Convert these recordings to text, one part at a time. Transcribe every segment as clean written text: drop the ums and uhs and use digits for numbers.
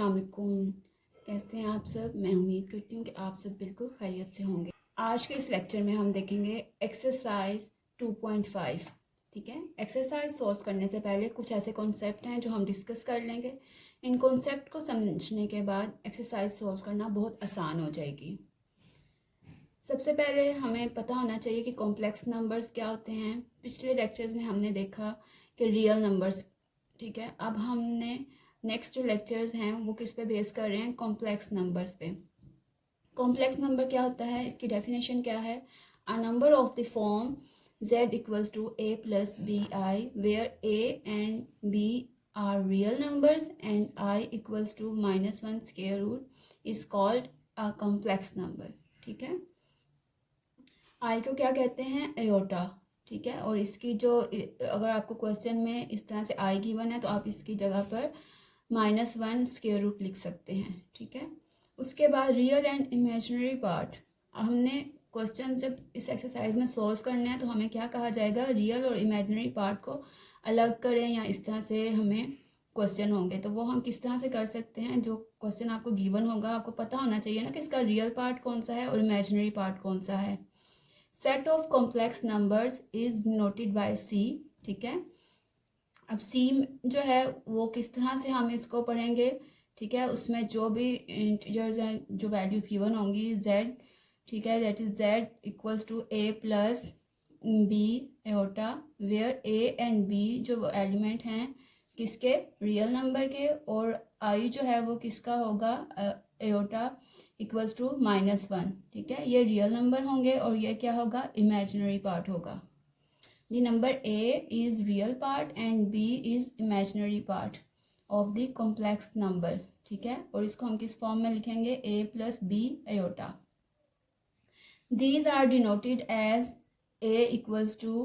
अस्सलाम वालेकुम। कैसे हैं आप सब? मैं उम्मीद करती हूँ कि आप सब बिल्कुल खैरियत से होंगे। आज के इस लेक्चर में हम देखेंगे एक्सरसाइज 2.5। ठीक है, एक्सरसाइज सॉल्व करने से पहले कुछ ऐसे कॉन्सेप्ट हैं जो हम डिस्कस कर लेंगे। इन कॉन्सेप्ट को समझने के बाद एक्सरसाइज सॉल्व करना बहुत आसान हो जाएगी। सबसे पहले हमें पता होना चाहिए कि कॉम्प्लेक्स नंबर्स क्या होते हैं। पिछले लेक्चर्स में हमने देखा कि रियल नंबर्स। ठीक है, अब हमने नेक्स्ट जो लेक्चर्स हैं वो किस पे बेस कर रहे हैं? कॉम्प्लेक्स नंबर्स पे। कॉम्प्लेक्स नंबर क्या होता है, इसकी डेफिनेशन क्या है? A number of the form z equals to a plus b i where a and b are real numbers and i equals to -1 square root is called a complex number. ठीक है, i को क्या कहते हैं? Aorta. ठीक है, और इसकी जो अगर आपको क्वेश्चन में इस तरह से i गिवन है तो आप इसकी जगह पर -1 स्क्वायर रूट लिख सकते हैं। ठीक है, उसके बाद रियल एंड इमेजिनरी पार्ट। हमने क्वेश्चन जब इस एक्सरसाइज में सॉल्व करना है तो हमें क्या कहा जाएगा? रियल और इमेजिनरी पार्ट को अलग करें, या इस तरह से हमें क्वेश्चन होंगे तो वो हम किस तरह से कर सकते हैं? जो क्वेश्चन आपको गिवन होगा आपको पता होना चाहिए ना कि इसका रियल पार्ट कौन सा है और इमेजिनरी पार्ट कौन सा है। Set of complex numbers is noted by C. ठीक है, अब सी जो है वो किस तरह से हम इसको पढ़ेंगे? ठीक है, उसमें जो भी इंटीजर्स हैं, जो वैल्यूज गिवन होंगी z। ठीक है, that is z equals to a plus b iota, where a and b जो एलिमेंट हैं किसके? रियल नंबर के, और i जो है वो किसका होगा? Iota equals to -1। ठीक है, ये रियल नंबर होंगे और ये क्या होगा? इमेजिनरी पार्ट होगा। The number a is real part and b is imaginary part of the complex number। ठीक है, और इसको हम किस फॉर्म में लिखेंगे? a plus b iota. These are denoted as a equals to,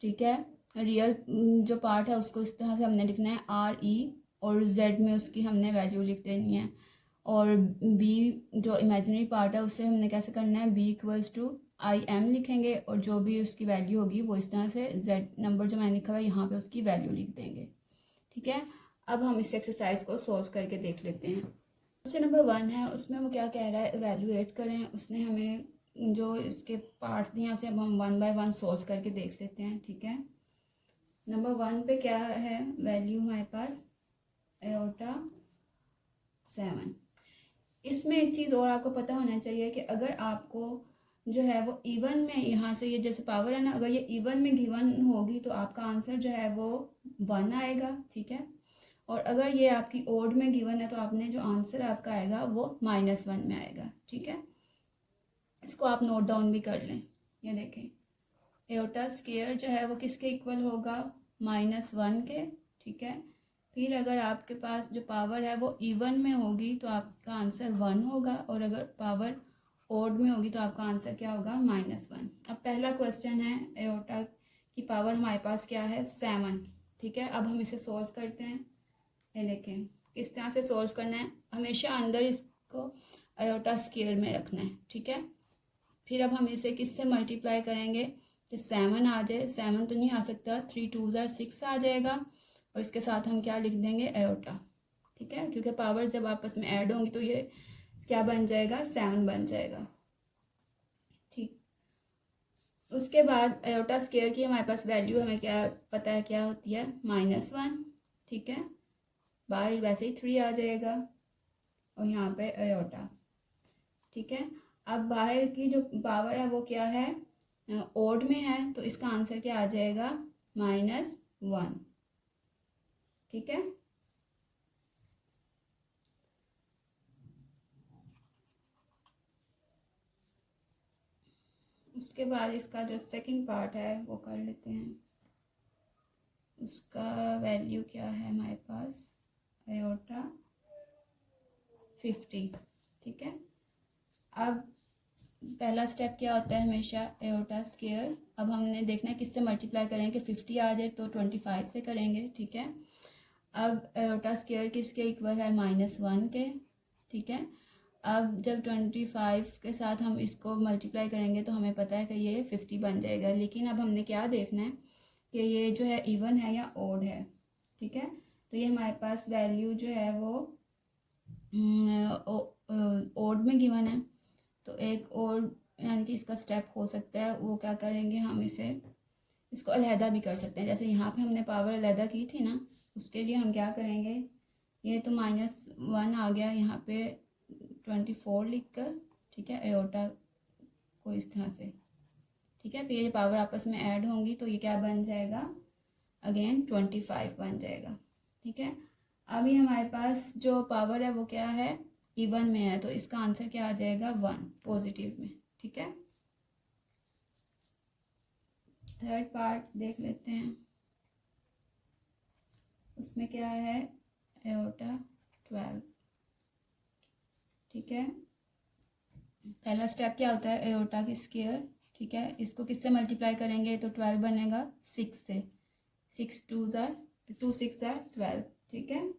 ठीक है, रियल जो पार्ट है उसको इस तरह से हमने लिखना है r e, और z में उसकी हमने वैल्यू लिख देनी है, और b जो इमेजिनरी पार्ट है उससे हमने कैसे करना है? b equals to i m लिखेंगे, और जो भी उसकी वैल्यू होगी वो इस तरह से z नंबर जो मैंने लिखा है यहाँ पे उसकी वैल्यू लिख देंगे। ठीक है, अब हम इस एक्सरसाइज को सॉल्व करके देख लेते हैं। क्वेश्चन नंबर 1 है, उसमें वो क्या कह रहा है? इवैल्यूएट करें। उसने हमें जो इसके पार्ट्स दिए हैं उसे अब हम 1 बाय 1 सॉल्व करके देख लेते हैं। ठीक है, नंबर 1 पे क्या है वैल्यू हमारे पास? एयोटा 7। इसमें एक चीज़ और आपको पता होना चाहिए कि अगर आपको जो है वो इवन में, यहाँ से ये जैसे पावर है ना, अगर ये इवन में गिवन होगी तो आपका आंसर जो है वो 1 आएगा। ठीक है, और अगर ये आपकी ओड में गिवन है तो आपने जो आंसर आपका आएगा वो -1 में आएगा। ठीक है, इसको आप नोट डाउन भी कर लें। ये देखें, एयोटा स्क्वायर जो है वो किसके इक्वल होगा? -1 के। ठीक है, फिर अगर आपके पास जो पावर है वो इवन में होगी तो आपका आंसर 1 होगा, और अगर पावर ओड में होगी तो आपका आंसर क्या होगा? -1। अब पहला क्वेश्चन है, एयोटा की पावर हमारे पास क्या है? 7। ठीक है, अब हम इसे सॉल्व करते हैं। ये देखें किस तरह से सॉल्व करना है। हमेशा अंदर इसको एयोटा स्क्वायर में रखना है। ठीक है, फिर अब हम इसे किससे मल्टीप्लाई करेंगे कि 7 आ जाए? 7 तो नहीं आ सकता, 3 2 ज़ार 6 आ जाएगा, और इसके साथ हम क्या लिख देंगे? एयोटा। ठीक है, क्योंकि पावर जब आपस में ऐड होंगी तो ये क्या बन जाएगा? 7 बन जाएगा। ठीक, उसके बाद एयोटा स्क्वायर की हमारे पास वैल्यू हमें क्या पता है क्या होती है? -1। ठीक है, बाहर वैसे ही 3 आ जाएगा, और यहाँ पे एयोटा। ठीक है, अब बाहर की जो पावर है वो क्या है? ओड में है, तो इसका आंसर क्या आ जाएगा? -1। ठीक है, उसके बाद इसका जो सेकंड पार्ट है वो कर लेते हैं। उसका वैल्यू क्या है हमारे पास? एयोटा 50। ठीक है, अब पहला स्टेप क्या होता है हमेशा? Aorta square. अब हमने देखना है किससे मल्टीप्लाई करेंगे। 50 आ जाए तो 25 से करेंगे। ठीक है, अब एयोटा स्क्वायर किसके इक्वल है? -1 के। ठीक है, अब जब 25 के साथ हम इसको मल्टीप्लाई करेंगे तो हमें पता है कि ये 50 बन जाएगा। लेकिन अब हमने क्या देखना है कि ये जो है इवन है या ओड है। ठीक है, तो ये हमारे पास वैल्यू जो है वो ओड में गिवन है, तो एक और यानी कि इसका स्टेप हो सकता है, वो क्या करेंगे हम इसको अलहदा भी कर सकते हैं। जैसे यहाँ पे हमने पावर अलहदा की थी ना, उसके लिए हम क्या करेंगे, ये तो -1 आ गया यहाँ पे 24 लिख कर, ठीक है, एयोटा को इस तरह से, ठीक है। फिर ये पावर आपस में ऐड होंगी तो ये क्या बन जाएगा, अगेन 25 बन जाएगा, ठीक है। अभी हमारे पास जो पावर है वो क्या है, इवन में है, तो इसका आंसर क्या आ जाएगा 1 पॉजिटिव में, ठीक है। थर्ड पार्ट देख लेते हैं, उसमें क्या है, एयोटा 12, ठीक है। पहला स्टेप क्या होता है, एयोटा की स्क्वायर, ठीक है, इसको किससे मल्टीप्लाई करेंगे तो 12 बनेगा 6 से, 6 2 6 12, ठीक है।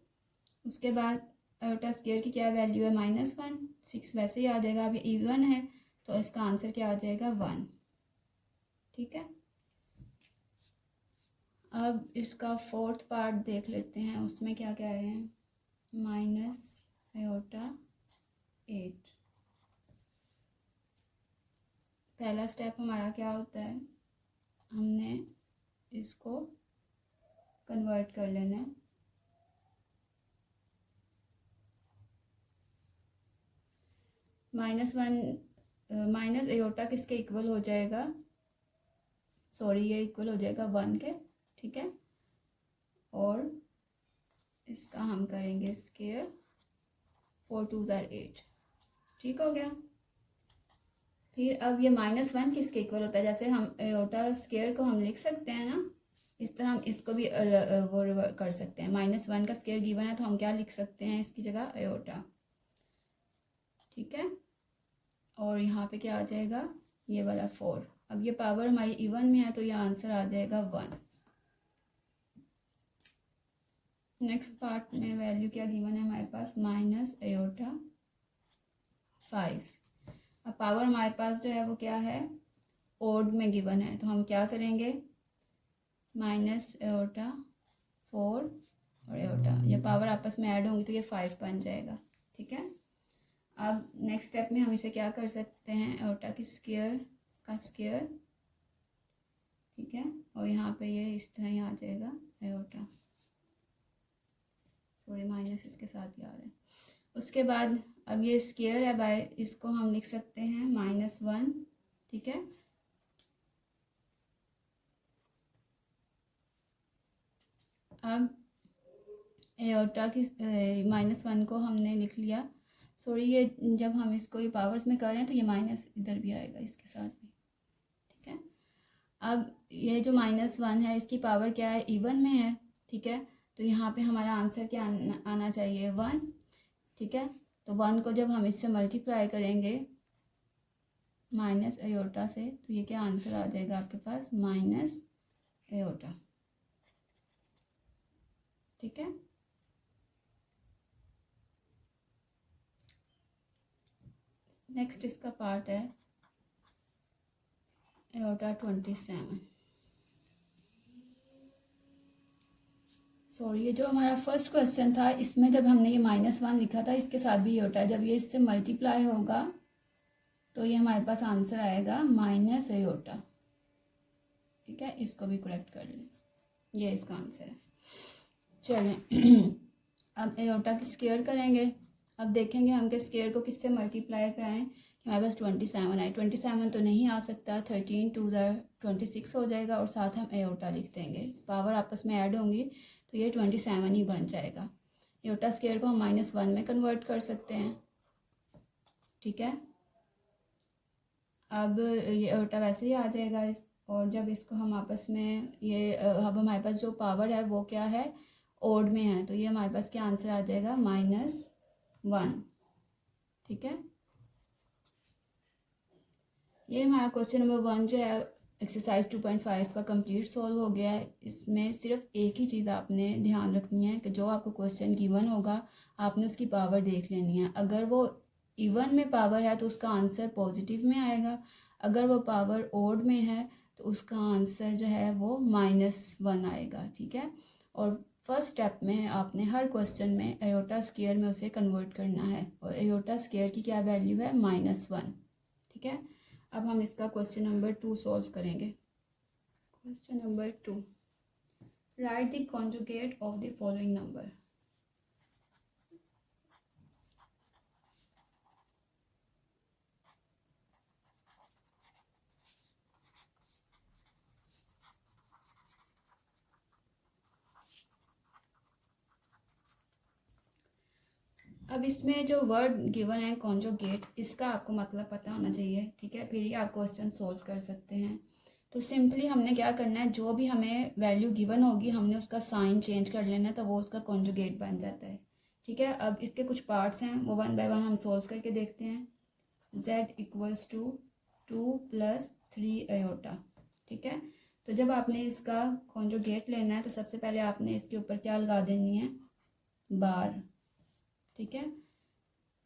उसके बाद एयोटा स्क्वायर की क्या वैल्यू है, -1, 6 वैसे ही आ जाएगा, अभी इवन है तो इसका आंसर क्या आ जाएगा 1, ठीक है। अब इसका फोर्थ पार्ट देख लेते हैं, उसमें क्या कह रहे हैं, -8। पहला स्टेप हमारा क्या होता है, हमने इसको कन्वर्ट कर लेना है, माइनस एयोटा किसके इक्वल हो जाएगा, सॉरी ये इक्वल हो जाएगा 1 के, ठीक है। और इसका हम करेंगे स्क्वायर, 4 2 8, ठीक हो गया। फिर अब ये -1 किसके इक्वल होता है, जैसे हम एयोटा स्क्वायर को हम लिख सकते हैं ना, इस तरह हम इसको भी वो कर सकते हैं। -1 का स्क्वायर गिवन है तो हम क्या लिख सकते हैं इसकी जगह, एयोटा, ठीक है। और यहाँ पे क्या आ जाएगा, ये वाला 4। अब ये पावर हमारी इवन में है तो ये आंसर आ जाएगा 1। नेक्स्ट पार्ट में वैल्यू क्या गिवन है हमारे पास, -8/5। अब पावर हमारे पास जो है वो क्या है, ओड में गिवन है, तो हम क्या करेंगे, -8/4 और एयोटा, ये पावर आपस में ऐड होंगी तो ये 5 बन जाएगा, ठीक है। अब नेक्स्ट स्टेप में हम इसे क्या कर सकते हैं, एयोटा की स्क्वायर का स्क्वायर, ठीक है। और यहाँ पे ये इस तरह ही आ जाएगा एयोटा, सॉरी माइनस इसके साथ ही आ रहा है। उसके बाद अब ये स्क्वायर है बाय, इसको हम लिख सकते हैं -1, ठीक है। अब एयोटा की -1 को हमने लिख लिया, सॉरी ये जब हम इसको ये पावर्स में कर रहे हैं तो ये माइनस इधर भी आएगा इसके साथ भी, ठीक है। अब ये जो -1 है इसकी पावर क्या है, इवन में है, ठीक है। तो यहाँ पे हमारा आंसर क्या आना चाहिए, 1, ठीक है। तो 1 को जब हम इससे मल्टीप्लाई करेंगे माइनस एयोटा से, तो ये क्या आंसर आ जाएगा आपके पास, -एयोटा, ठीक है। नेक्स्ट इसका पार्ट है एयोटा 27। सॉरी ये जो हमारा फर्स्ट क्वेश्चन था इसमें जब हमने ये -1 लिखा था इसके साथ भी एयोटा, जब ये इससे मल्टीप्लाई होगा तो ये हमारे पास आंसर आएगा -एयोटा, ठीक है। इसको भी करेक्ट कर लें, ये इसका आंसर है। चलें अब एयोटा की स्क्वायर करेंगे। अब देखेंगे हम के स्क्वायर को किससे मल्टीप्लाई कराएं, हमारे पास 27 आए, 27 तो नहीं आ सकता, 13 2 26 हो जाएगा और साथ हम एयोटा लिख देंगे, पावर आपस में ऐड होंगी तो ये 27 ही बन जाएगा। एयोटा स्क्वायर को हम -1 में कन्वर्ट कर सकते हैं, ठीक है। अब ये एयोटा वैसे ही आ जाएगा और जब इसको हम आपस में ये अब हमारे पास जो पावर है वो क्या है, ओड में है, तो ये हमारे पास क्या आंसर आ जाएगा, -1, ठीक है। ये हमारा क्वेश्चन नंबर 1 जो है एक्सरसाइज 2.5 का कंप्लीट सॉल्व हो गया है। इसमें सिर्फ एक ही चीज़ आपने ध्यान रखनी है कि जो आपको क्वेश्चन गिवन होगा आपने उसकी पावर देख लेनी है। अगर वो इवन में पावर है तो उसका आंसर पॉजिटिव में आएगा, अगर वो पावर ओड में है तो उसका आंसर जो है वो -1 आएगा, ठीक है। और फर्स्ट स्टेप में आपने हर क्वेश्चन में अयोटा स्क्वायर में उसे कन्वर्ट करना है और अयोटा स्क्वायर की क्या वैल्यू है -1। ठीक है, अब हम इसका क्वेश्चन नंबर 2 सॉल्व करेंगे। Question number 2, right the conjugate of the following number. अब इसमें जो वर्ड गिवन है कॉन्जुगेट, इसका आपको मतलब पता होना चाहिए। ठीक है, फिर ही आप क्वेश्चन सॉल्व कर सकते हैं। तो सिंपली हमने क्या करना है, जो भी हमें वैल्यू गिवन होगी हमने उसका साइन चेंज कर लेना है, तो वो उसका कॉन्जुगेट बन जाता है। ठीक है, अब इसके कुछ पार्ट्स हैं, वो 1 बाय 1 हम सॉल्व करके देखते हैं। z equals to 2 + 3 iota. ठीक है, तो जब आपने इसका कॉन्जुगेट लेना है तो सबसे पहले आपने इसके ऊपर क्या लगा देनी है, बार। ठीक है,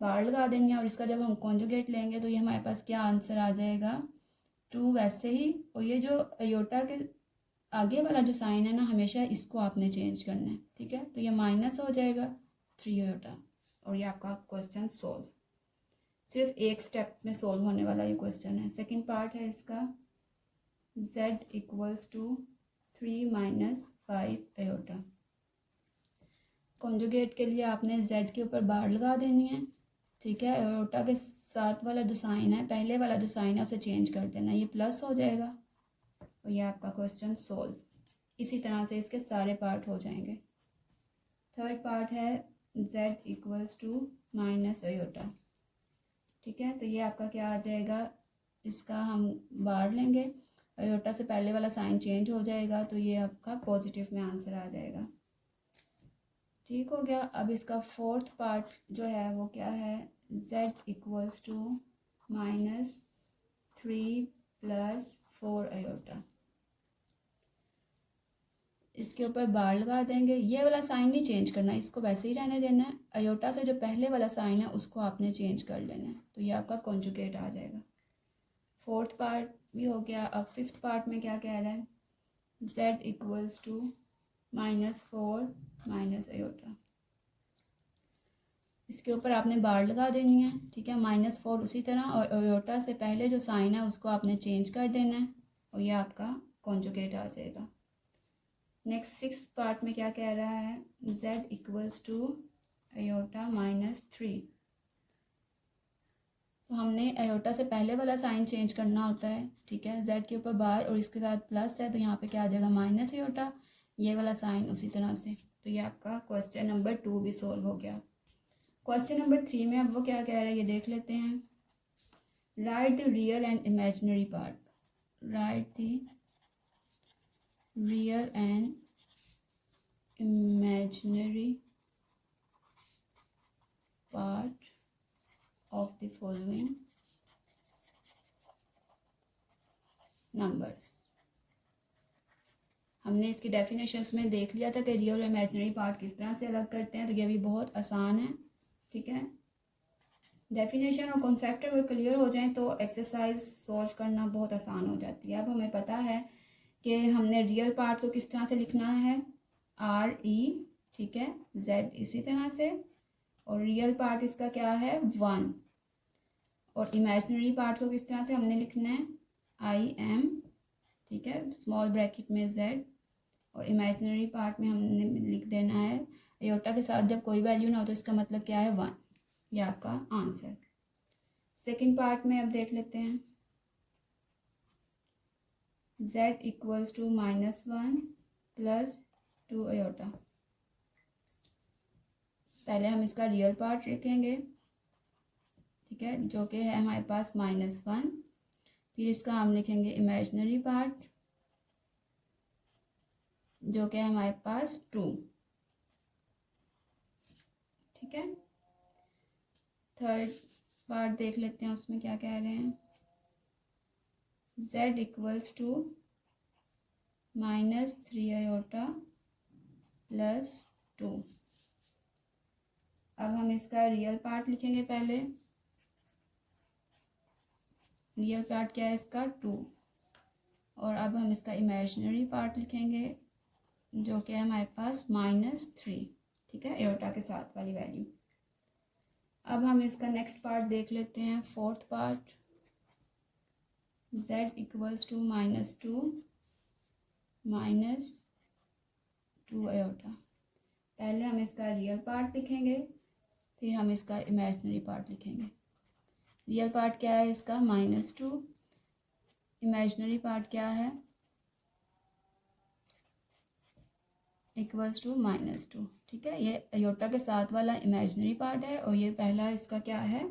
बार लगा देनी है और इसका जब हम कॉन्जुगेट लेंगे तो ये हमारे पास क्या आंसर आ जाएगा, 2 वैसे ही। और ये जो अयोटा के आगे वाला जो साइन है ना, हमेशा इसको आपने चेंज करना है। ठीक है, तो ये माइनस हो जाएगा 3 अयोटा और ये आपका क्वेश्चन सॉल्व। सिर्फ एक स्टेप में सॉल्व होने वाला ये क्वेश्चन है। सेकंड पार्ट है इसका, z equals to 3 - 5 iota. Conjugate के लिए आपने z के ऊपर बार लगा देनी है। ठीक है, अयोटा के साथ वाला जो साइन है, पहले वाला जो साइन है उसे चेंज कर देना, ये प्लस हो जाएगा और ये आपका क्वेश्चन सॉल्व। इसी तरह से इसके सारे पार्ट हो जाएंगे। थर्ड पार्ट है z equals to minus iota. ठीक है, तो ये आपका क्या आ जाएगा, इसका हम बार लेंगे, अयोटा से पहले वाला साइन चेंज हो जाएगा, तो ये आपका पॉजिटिव में आंसर आ जाएगा। ठीक हो गया। अब इसका फोर्थ पार्ट जो है वो क्या है, z इक्वल्स टू -3 + 4 अयोटा। इसके ऊपर बार लगा देंगे, ये वाला साइन नहीं चेंज करना, इसको वैसे ही रहने देना है। अयोटा से जो पहले वाला साइन है उसको आपने चेंज कर लेना है, तो ये आपका कॉन्जुगेट आ जाएगा। फोर्थ पार्ट भी हो गया। अब फिफ्थ पार्ट में क्या कह रहा है, z इक्वल्स टू -4 - अयोटा। इसके ऊपर आपने बार लगा देनी है। ठीक है, -4 उसी तरह, और अयोटा से पहले जो साइन है उसको आपने चेंज कर देना है और ये आपका कॉन्जुगेट आ जाएगा। नेक्स्ट सिक्स पार्ट में क्या कह रहा है, z इक्वल्स टू अयोटा -3। तो हमने अयोटा से पहले वाला साइन चेंज करना होता है। ठीक है, z के ऊपर बार और इसके साथ प्लस है, तो यहाँ पे क्या आ जाएगा, माइनस अयोटा, ये वाला साइन उसी तरह से। तो ये आपका क्वेश्चन नंबर 2 भी सॉल्व हो गया। क्वेश्चन नंबर 3 में अब वो क्या कह रहा है ये देख लेते हैं। Right the real and imaginary part. Right the real and imaginary part of the following numbers। हमने इसकी डेफिनेशंस में देख लिया था कि रियल और इमेजिनरी पार्ट किस तरह से अलग करते हैं, तो ये भी बहुत आसान है। ठीक है, डेफिनेशन और कॉन्सेप्ट अगर क्लियर हो जाए तो एक्सरसाइज सॉल्व करना बहुत आसान हो जाती है। अब हमें पता है कि हमने रियल पार्ट को किस तरह से लिखना है, RE। ठीक है, Z इसी तरह से, और रियल पार्ट इसका क्या है 1, और इमेजिनरी पार्ट को किस तरह से हमने लिखना है IM। ठीक है, स्मॉल ब्रैकेट में Z, और इमेजिनरी पार्ट में हमने लिख देना है अयोटा के साथ जब कोई वैल्यू ना हो तो इसका मतलब क्या है 1। ये आपका आंसर। सेकंड पार्ट में अब देख लेते हैं, z इक्वल्स टू -1 + 2 अयोटा। पहले हम इसका रियल पार्ट लिखेंगे। ठीक है, जो कि है हमारे पास -1, फिर इसका हम लिखेंगे इमेजिनरी पार्ट जो कि है हमारे पास 2। ठीक है, थर्ड पार्ट देख लेते हैं, उसमें क्या कह रहे हैं, z इक्वल्स टू -3 अयोटा + 2। अब हम इसका रियल पार्ट लिखेंगे। पहले रियल पार्ट क्या है इसका 2, और अब हम इसका इमेजिनरी पार्ट लिखेंगे जो कि है हमारे पास -3, ठीक है, एयोटा के साथ वाली वैल्यू। अब हम इसका नेक्स्ट पार्ट देख लेते हैं, fourth part, z equals to -2 iota. पहले हम इसका रियल पार्ट लिखेंगे, फिर हम इसका इमेजिनरी पार्ट लिखेंगे। रियल पार्ट क्या है इसका -2, इमेजिनरी पार्ट क्या है इक्वल्स टू -2, ठीक है। ये एयोटा के साथ वाला इमेजिनरी पार्ट है और ये पहला इसका क्या है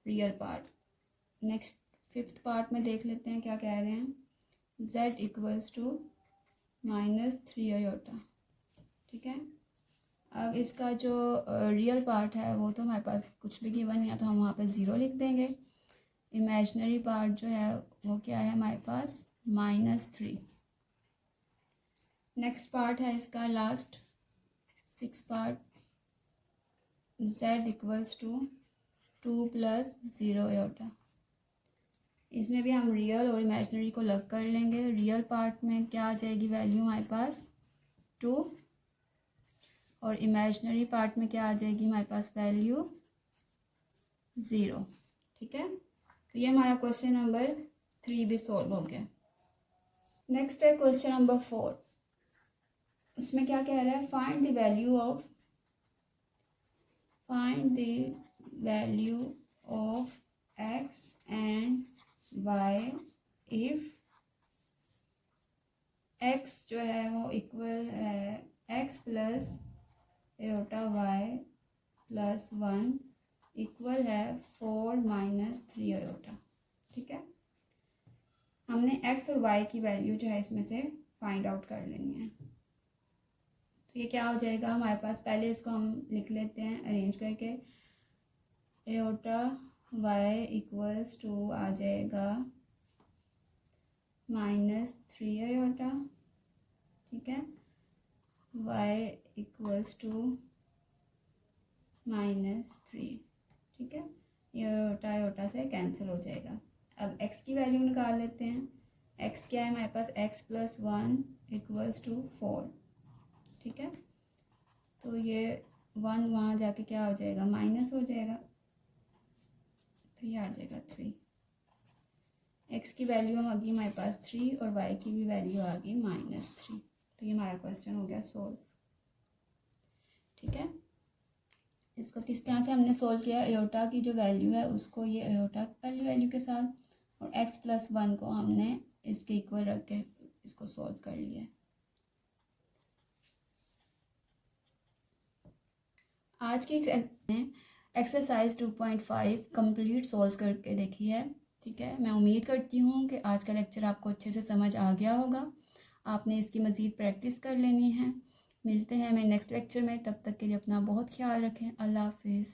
real part. Next fifth part में देख लेते हैं क्या कह रहे हैं, z इक्वल्स टू -3 एयोटा, ठीक है। अब इसका जो रियल पार्ट है वो तो हमारे पास कुछ भी गिवन नहीं है, तो हम वहाँ पे 0 लिख देंगे। इमेजिनरी पार्ट जो है वो क्या है हमारे पास -3। नेक्स्ट पार्ट है इसका last 6 part, z equals to 2 + 0 iota. इसमें भी हम रियल और इमेजिनरी को अलग कर लेंगे। रियल पार्ट में क्या आ जाएगी वैल्यू हमारे पास 2 और इमेजिनरी पार्ट में क्या आ जाएगी हमारे पास वैल्यू 0, ठीक है। तो ये हमारा क्वेश्चन नंबर 3 भी सॉल्व हो गया। नेक्स्ट है क्वेश्चन नंबर 4। उसमें क्या कह रहा है, find the value of x and y if x जो है वो इक्वल है x plus aorta y plus 1 equal है 4 - 3 एयोटा, ठीक है। हमने x और y की वैल्यू जो है इसमें से फाइंड आउट कर लेनी है। तो ये क्या हो जाएगा हमारे पास, पहले इसको हम लिख लेते हैं अरेंज करके। एयोटा y इक्वल्स टू आ जाएगा -3 एयोटा, ठीक है। y इक्वल्स टू -3, ठीक है। ये एयोटा से कैंसिल हो जाएगा। अब x की वैल्यू निकाल लेते हैं। x क्या है हमारे पास, x प्लस 1 इक्वल्स टू 4, ठीक है। तो ये 1 वहाँ जाके क्या हो जाएगा माइनस हो जाएगा, तो ये आ जाएगा 3। x की वैल्यू आ गई हमारे पास 3 और y की भी वैल्यू आ गई -3। तो ये हमारा क्वेश्चन हो गया सॉल्व, ठीक है। इसको किस तरह से हमने सॉल्व किया, एयोटा की जो वैल्यू है उसको ये एयोटा वाली वैल्यू के साथ और x प्लस 1 को हमने इसके इक्वल रख के इसको सॉल्व कर लिया। आज की एक्सरसाइज 2.5 कंप्लीट सॉल्व करके देखी है, ठीक है। मैं उम्मीद करती हूँ कि आज का लेक्चर आपको अच्छे से समझ आ गया होगा। आपने इसकी मज़ीद प्रैक्टिस कर लेनी है। मिलते हैं हमें नेक्स्ट लेक्चर में, तब तक के लिए अपना बहुत ख्याल रखें। अल्लाह हाफिज़।